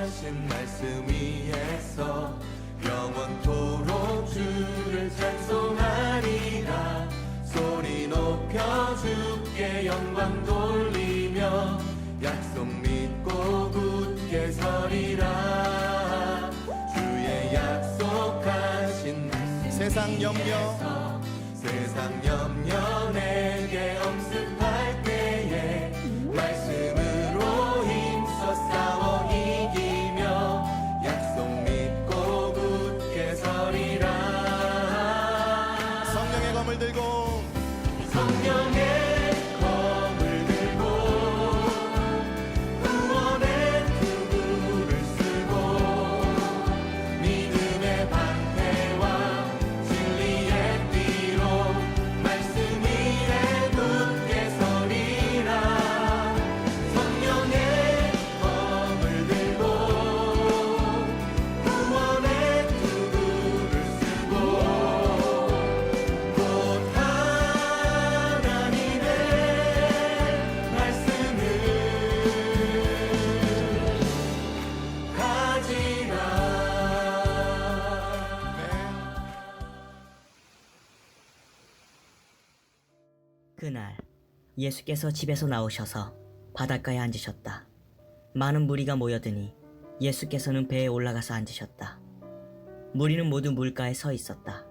약속하신 말씀 위에서 영원토록 주를 찬송하리라. 소리 높여 주께 영광 돌리며 약속 믿고 굳게 서리라. 주의 약속하신 말씀 세상 염려 세상 염려 내게 엄습할 때에 말씀으로 힘써 싸워 이기며 약속 믿고 굳게 서리라. 성령의 검을 들고 성령의 검을 들고 구원의 투구를 쓰고 믿음의 방패와 진리의 띠로 말씀 위에 굳게 서리라. 성령의 검을 들고 구원의 투구를 쓰고 곧 하나님의 말씀을 가지라. 그날 예수께서 집에서 나오셔서 바닷가에 앉으셨다. 많은 무리가 모여드니 예수께서는 배에 올라가서 앉으셨다. 무리는 모두 물가에 서 있었다.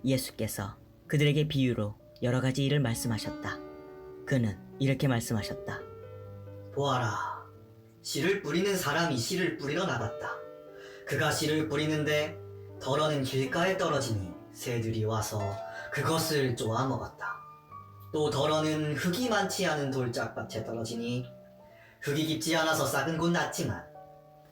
예수께서 그들에게 비유로 여러 가지 일을 말씀하셨다. 그는 이렇게 말씀하셨다. 보아라, 씨를 뿌리는 사람이 씨를 뿌리러 나갔다. 그가 씨를 뿌리는데 덜어는 길가에 떨어지니 새들이 와서 그것을 쪼아 먹었다. 또 덜어는 흙이 많지 않은 돌짝밭에 떨어지니 흙이 깊지 않아서 싹은 곧 났지만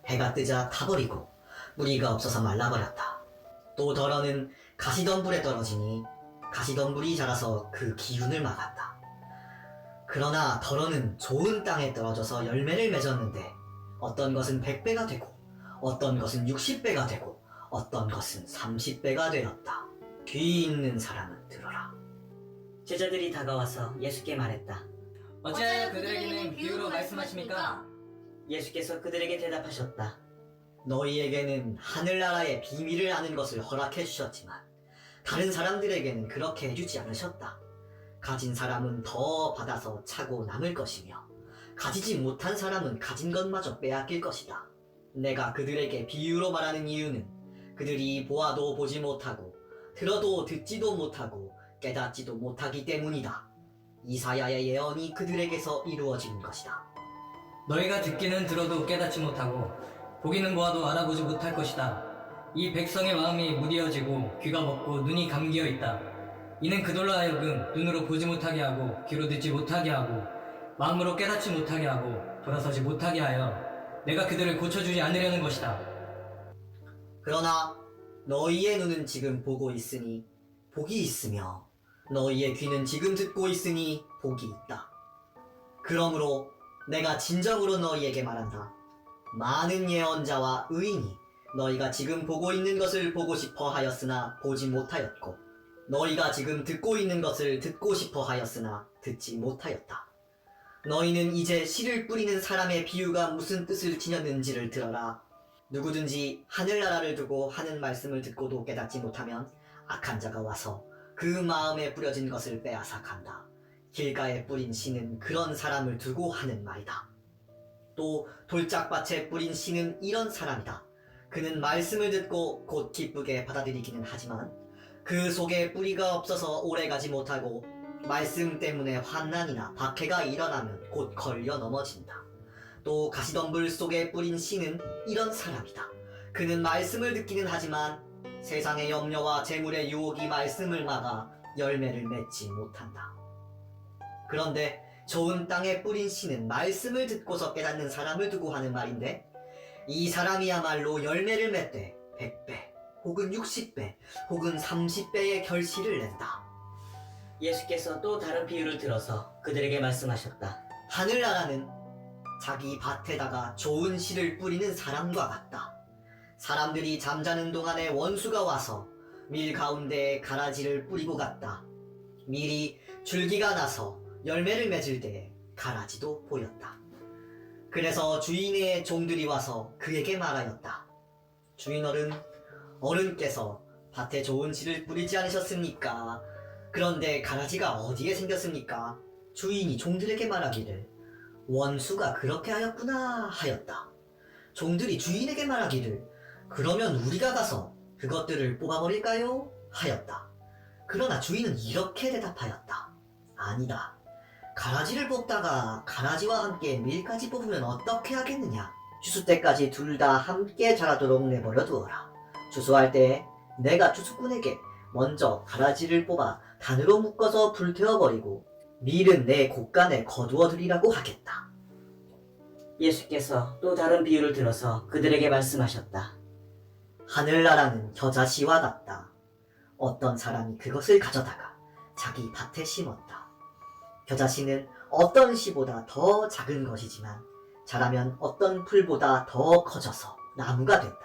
해가 뜨자 타버리고 뿌리가 없어서 말라버렸다. 또 덜어는 가시덤불에 떨어지니 가시덤불이 자라서 그 기운을 막았다. 그러나 덜어는 좋은 땅에 떨어져서 열매를 맺었는데 어떤 것은 100배가 되고 어떤 것은 60배가 되고 어떤 것은 30배가 되었다. 귀 있는 사람은 들어라. 제자들이 다가와서 예수께 말했다. 어찌하여 그들에게는 비유로 말씀하십니까? 예수께서 그들에게 대답하셨다. 너희에게는 하늘나라의 비밀을 아는 것을 허락해 주셨지만 다른 사람들에게는 그렇게 해주지 않으셨다. 가진 사람은 더 받아서 차고 남을 것이며 가지지 못한 사람은 가진 것마저 빼앗길 것이다. 내가 그들에게 비유로 말하는 이유는 그들이 보아도 보지 못하고 들어도 듣지도 못하고 깨닫지도 못하기 때문이다. 이사야의 예언이 그들에게서 이루어진 것이다. 너희가 듣기는 들어도 깨닫지 못하고 보기는 보아도 알아보지 못할 것이다. 이 백성의 마음이 무디어지고 귀가 먹고 눈이 감기어 있다. 이는 그들로 하여금 눈으로 보지 못하게 하고 귀로 듣지 못하게 하고 마음으로 깨닫지 못하게 하고 돌아서지 못하게 하여 내가 그들을 고쳐주지 않으려는 것이다. 그러나 너희의 눈은 지금 보고 있으니 복이 있으며 너희의 귀는 지금 듣고 있으니 복이 있다. 그러므로 내가 진정으로 너희에게 말한다. 많은 예언자와 의인이 너희가 지금 보고 있는 것을 보고 싶어 하였으나 보지 못하였고 너희가 지금 듣고 있는 것을 듣고 싶어 하였으나 듣지 못하였다. 너희는 이제 씨를 뿌리는 사람의 비유가 무슨 뜻을 지녔는지를 들어라. 누구든지 하늘나라를 두고 하는 말씀을 듣고도 깨닫지 못하면 악한 자가 와서 그 마음에 뿌려진 것을 빼앗아 간다. 길가에 뿌린 씨는 그런 사람을 두고 하는 말이다. 또 돌짝밭에 뿌린 씨는 이런 사람이다. 그는 말씀을 듣고 곧 기쁘게 받아들이기는 하지만 그 속에 뿌리가 없어서 오래가지 못하고 말씀 때문에 환난이나 박해가 일어나면 곧 걸려 넘어진다. 또 가시덤불 속에 뿌린 씨는 이런 사람이다. 그는 말씀을 듣기는 하지만 세상의 염려와 재물의 유혹이 말씀을 막아 열매를 맺지 못한다. 그런데 좋은 땅에 뿌린 씨는 말씀을 듣고서 깨닫는 사람을 두고 하는 말인데 이 사람이야말로 열매를 맺되 100배 혹은 60배 혹은 30배의 결실을 낸다. 예수께서 또 다른 비유를 들어서 그들에게 말씀하셨다. 하늘나라는 자기 밭에다가 좋은 씨를 뿌리는 사람과 같다. 사람들이 잠자는 동안에 원수가 와서 밀 가운데에 가라지를 뿌리고 갔다. 밀이 줄기가 나서 열매를 맺을 때에 가라지도 보였다. 그래서 주인의 종들이 와서 그에게 말하였다. 주인어른, 어른께서 밭에 좋은 씨를 뿌리지 않으셨습니까? 그런데 가라지가 어디에 생겼습니까? 주인이 종들에게 말하기를 원수가 그렇게 하였구나 하였다. 종들이 주인에게 말하기를 그러면 우리가 가서 그것들을 뽑아버릴까요? 하였다. 그러나 주인은 이렇게 대답하였다. 아니다. 가라지를 뽑다가 가라지와 함께 밀까지 뽑으면 어떻게 하겠느냐? 추수 때까지 둘 다 함께 자라도록 내버려 두어라. 추수할 때 내가 추수꾼에게 먼저 가라지를 뽑아 단으로 묶어서 불태워버리고 밀은 내 곳간에 거두어 드리라고 하겠다. 예수께서 또 다른 비유를 들어서 그들에게 말씀하셨다. 하늘나라는 겨자씨와 같다. 어떤 사람이 그것을 가져다가 자기 밭에 심었다. 겨자씨는 어떤 씨보다 더 작은 것이지만 자라면 어떤 풀보다 더 커져서 나무가 된다.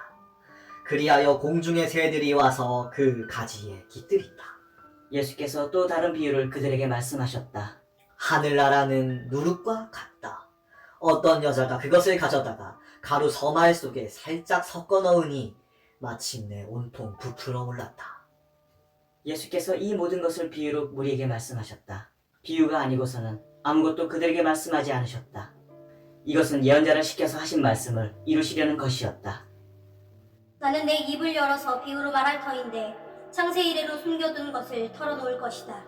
그리하여 공중의 새들이 와서 그 가지에 깃들인다. 예수께서 또 다른 비유를 그들에게 말씀하셨다. 하늘나라는 누룩과 같다. 어떤 여자가 그것을 가져다가 가루 서말 속에 살짝 섞어 넣으니 마침내 온통 부풀어 올랐다. 예수께서 이 모든 것을 비유로 우리에게 말씀하셨다. 비유가 아니고서는 아무것도 그들에게 말씀하지 않으셨다. 이것은 예언자를 시켜서 하신 말씀을 이루시려는 것이었다. 나는 내 입을 열어서 비유로 말할 터인데 창세 이래로 숨겨둔 것을 털어놓을 것이다.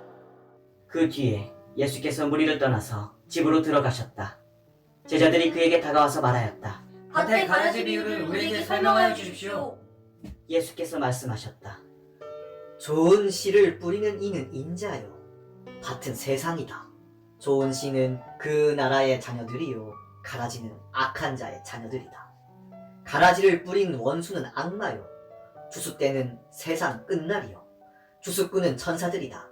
그 뒤에 예수께서 무리를 떠나서 집으로 들어가셨다. 제자들이 그에게 다가와서 말하였다. 밭의 가라지 비유를 우리에게 설명하여 주십시오. 예수께서 말씀하셨다. 좋은 씨를 뿌리는 이는 인자요. 밭은 세상이다. 좋은 씨는 그 나라의 자녀들이요. 가라지는 악한 자의 자녀들이다. 가라지를 뿌린 원수는 악마요. 추수 때는 세상 끝날이요. 추수꾼은 천사들이다.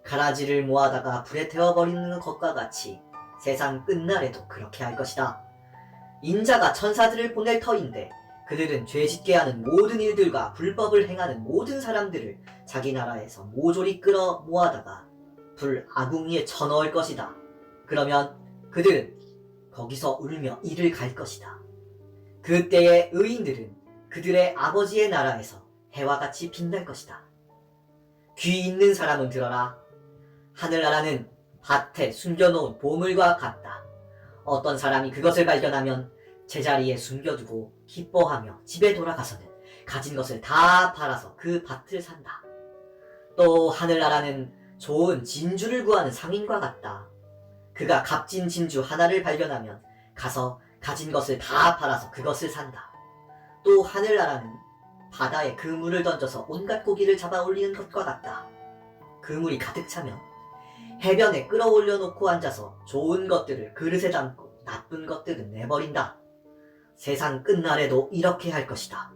가라지를 모아다가 불에 태워버리는 것과 같이 세상 끝날에도 그렇게 할 것이다. 인자가 천사들을 보낼 터인데 그들은 죄짓게 하는 모든 일들과 불법을 행하는 모든 사람들을 자기 나라에서 모조리 끌어 모아다가 불 아궁이에 쳐넣을 것이다. 그러면 그들은 거기서 울며 이를 갈 것이다. 그때의 의인들은 그들의 아버지의 나라에서 해와 같이 빛날 것이다. 귀 있는 사람은 들어라. 하늘나라는 밭에 숨겨놓은 보물과 같다. 어떤 사람이 그것을 발견하면 제자리에 숨겨두고 기뻐하며 집에 돌아가서는 가진 것을 다 팔아서 그 밭을 산다. 또 하늘나라는 좋은 진주를 구하는 상인과 같다. 그가 값진 진주 하나를 발견하면 가서 가진 것을 다 팔아서 그것을 산다. 또 하늘나라는 바다에 그물을 던져서 온갖 고기를 잡아 올리는 것과 같다. 그물이 가득 차면 해변에 끌어올려 놓고 앉아서 좋은 것들을 그릇에 담고 나쁜 것들은 내버린다. 세상 끝날에도 이렇게 할 것이다.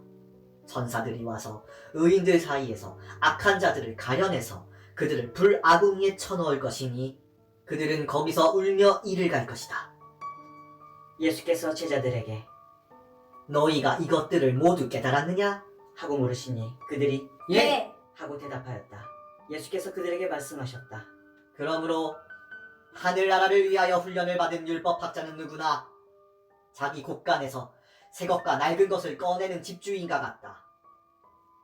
천사들이 와서 의인들 사이에서 악한 자들을 가려내서 그들을 불아궁이에 쳐넣을 것이니 그들은 거기서 울며 이를 갈 것이다. 예수께서 제자들에게 너희가 이것들을 모두 깨달았느냐? 하고 물으시니 그들이 예. 하고 대답하였다. 예수께서 그들에게 말씀하셨다. 그러므로 하늘나라를 위하여 훈련을 받은 율법학자는 누구나 자기 곳간에서 새것과 낡은 것을 꺼내는 집주인과 같다.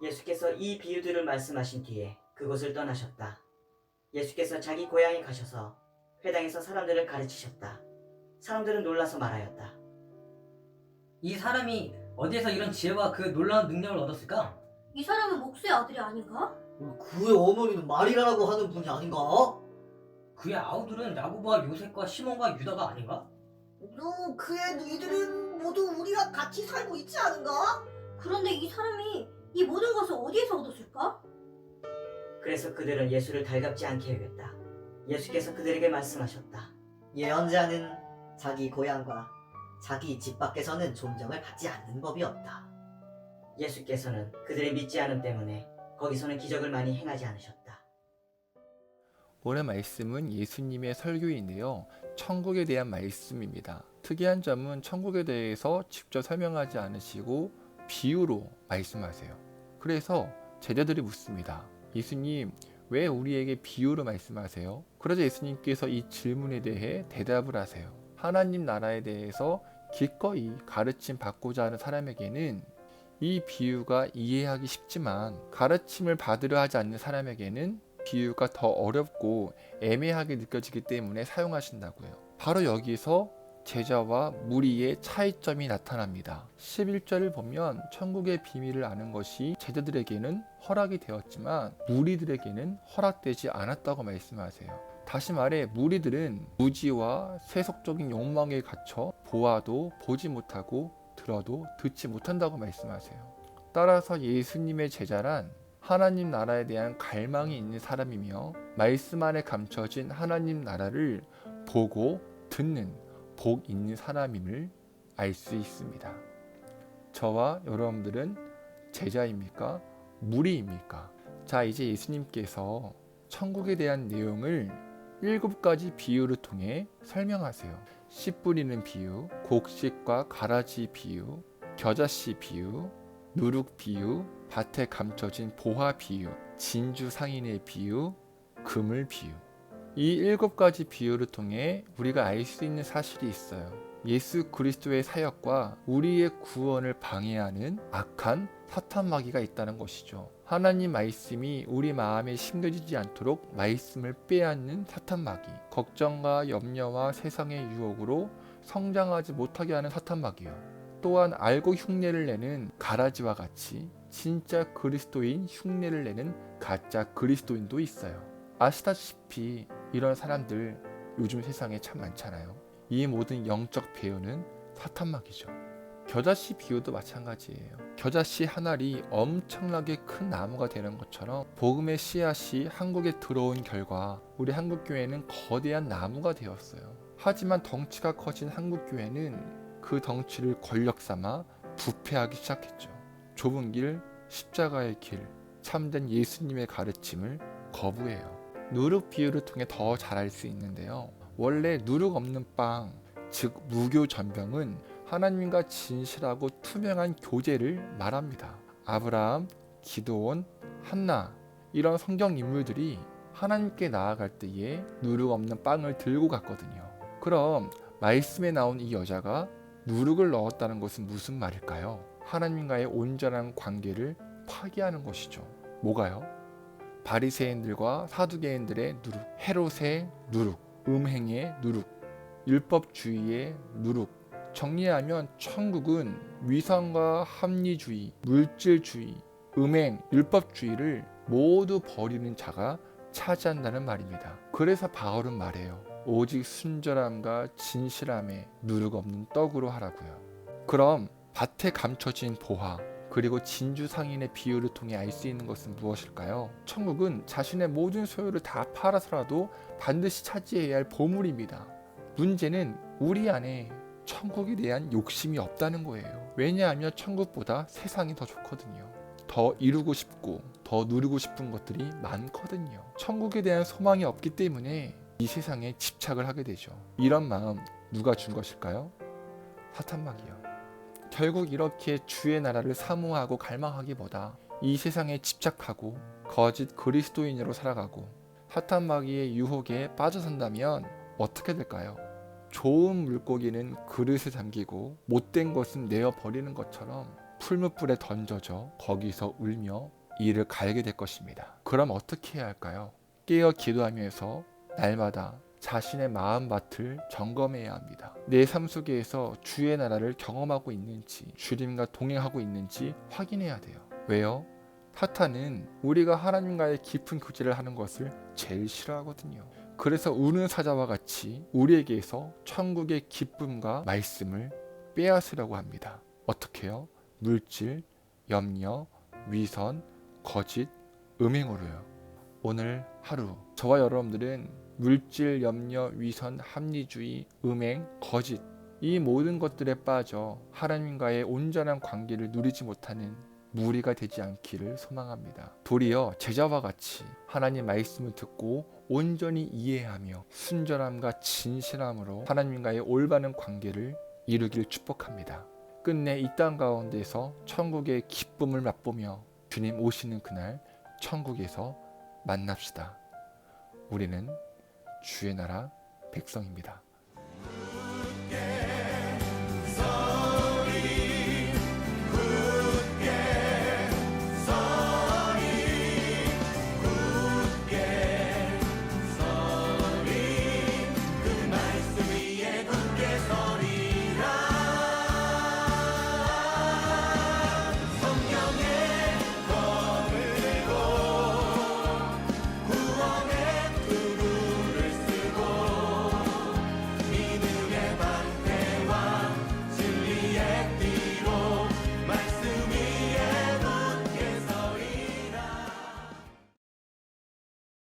예수께서 이 비유들을 말씀하신 뒤에 그곳을 떠나셨다. 예수께서 자기 고향에 가셔서 회당에서 사람들을 가르치셨다. 사람들은 놀라서 말하였다. 이 사람이 어디에서 이런 지혜와 그 놀라운 능력을 얻었을까? 이 사람은 목수의 아들이 아닌가? 그의 어머니는 마리라라고 하는 분이 아닌가? 그의 아우들은 야고보와 요셉과 시몬과 유다가 아닌가? 그의 누이들은 모두 우리와 같이 살고 있지 않은가? 그런데 이 사람이 이 모든 것을 어디에서 얻었을까? 그래서 그들은 예수를 달갑지 않게 여겼다. 예수께서 그들에게 말씀하셨다. 예언자는 자기 고향과 자기 집 밖에서는 존경을 받지 않는 법이 없다. 예수께서는 그들의 믿지 않음 때문에 거기서는 기적을 많이 행하지 않으셨다. 오늘 말씀은 예수님의 설교인데요. 천국에 대한 말씀입니다. 특이한 점은 천국에 대해서 직접 설명하지 않으시고 비유로 말씀하세요. 그래서 제자들이 묻습니다. 예수님, 왜 우리에게 비유로 말씀하세요? 그러자 예수님께서 이 질문에 대해 대답을 하세요. 하나님 나라에 대해서 기꺼이 가르침 받고자 하는 사람에게는 이 비유가 이해하기 쉽지만 가르침을 받으려 하지 않는 사람에게는 비유가 더 어렵고 애매하게 느껴지기 때문에 사용하신다고요. 바로 여기서 제자와 무리의 차이점이 나타납니다. 11절을 보면 천국의 비밀을 아는 것이 제자들에게는 허락이 되었지만 무리들에게는 허락되지 않았다고 말씀하세요. 다시 말해 무리들은 무지와 세속적인 욕망에 갇혀 보아도 보지 못하고 들어도 듣지 못한다고 말씀하세요. 따라서 예수님의 제자란 하나님 나라에 대한 갈망이 있는 사람이며 말씀 안에 감춰진 하나님 나라를 보고 듣는 복 있는 사람임을 알 수 있습니다. 저와 여러분들은 제자입니까? 무리입니까? 자, 이제 예수님께서 천국에 대한 내용을 7가지 비유를 통해 설명하세요. 씨 뿌리는 비유, 곡식과 가라지 비유, 겨자씨 비유, 누룩 비유, 밭에 감춰진 보화 비유, 진주 상인의 비유, 그물 비유. 이 7가지 비유를 통해 우리가 알 수 있는 사실이 있어요. 예수 그리스도의 사역과 우리의 구원을 방해하는 악한 사탄 마귀가 있다는 것이죠. 하나님 말씀이 우리 마음에 심겨지지 않도록 말씀을 빼앗는 사탄 마귀, 걱정과 염려와 세상의 유혹으로 성장하지 못하게 하는 사탄 마귀요. 또한 알고 흉내를 내는 가라지와 같이 진짜 그리스도인 흉내를 내는 가짜 그리스도인도 있어요. 아시다시피 이런 사람들 요즘 세상에 참 많잖아요. 이 모든 영적 배우는 사탄 마귀죠. 겨자씨 비유도 마찬가지예요. 겨자씨 한 알이 엄청나게 큰 나무가 되는 것처럼 복음의 씨앗이 한국에 들어온 결과 우리 한국교회는 거대한 나무가 되었어요. 하지만 덩치가 커진 한국교회는 그 덩치를 권력 삼아 부패하기 시작했죠. 좁은 길, 십자가의 길, 참된 예수님의 가르침을 거부해요. 누룩 비유를 통해 더 잘 알 수 있는데요. 원래 누룩 없는 빵, 즉 무교 전병은 하나님과 진실하고 투명한 교제를 말합니다. 아브라함, 기드온, 한나 이런 성경 인물들이 하나님께 나아갈 때에 누룩 없는 빵을 들고 갔거든요. 그럼 말씀에 나온 이 여자가 누룩을 넣었다는 것은 무슨 말일까요? 하나님과의 온전한 관계를 파괴하는 것이죠. 뭐가요? 바리새인들과 사두개인들의 누룩, 헤롯의 누룩, 음행의 누룩, 율법주의의 누룩. 정리하면 천국은 위선과 합리주의, 물질주의, 음행, 율법주의를 모두 버리는 자가 차지한다는 말입니다. 그래서 바울은 말해요. 오직 순절함과 진실함에 누룩 없는 떡으로 하라고요. 그럼 밭에 감춰진 보화, 그리고 진주 상인의 비유를 통해 알 수 있는 것은 무엇일까요? 천국은 자신의 모든 소유를 다 팔아서라도 반드시 차지해야 할 보물입니다. 문제는 우리 안에 천국에 대한 욕심이 없다는 거예요. 왜냐하면 천국보다 세상이 더 좋거든요. 더 이루고 싶고 더 누리고 싶은 것들이 많거든요. 천국에 대한 소망이 없기 때문에 이 세상에 집착을 하게 되죠. 이런 마음 누가 준 것일까요? 사탄 마귀요. 결국 이렇게 주의 나라를 사모하고 갈망하기보다 이 세상에 집착하고 거짓 그리스도인으로 살아가고 사탄 마귀의 유혹에 빠져 산다면 어떻게 될까요? 좋은 물고기는 그릇에 담기고 못된 것은 내어 버리는 것처럼 풀무불에 던져져 거기서 울며 이를 갈게 될 것입니다. 그럼 어떻게 해야 할까요? 깨어 기도하면서 날마다 자신의 마음밭을 점검해야 합니다. 내 삶 속에서 주의 나라를 경험하고 있는지, 주님과 동행하고 있는지 확인해야 돼요. 왜요? 사탄은 우리가 하나님과의 깊은 교제를 하는 것을 제일 싫어하거든요. 그래서 우는 사자와 같이 우리에게서 천국의 기쁨과 말씀을 빼앗으려고 합니다. 어떻게요? 물질, 염려, 위선, 거짓, 음행으로요. 오늘 하루 저와 여러분들은 물질, 염려, 위선, 합리주의, 음행, 거짓 이 모든 것들에 빠져 하나님과의 온전한 관계를 누리지 못하는 무리가 되지 않기를 소망합니다. 도리어 제자와 같이 하나님 말씀을 듣고 온전히 이해하며 순전함과 진실함으로 하나님과의 올바른 관계를 이루기를 축복합니다. 끝내 이 땅 가운데서 천국의 기쁨을 맛보며 주님 오시는 그날 천국에서 만납시다. 우리는 주의 나라 백성입니다.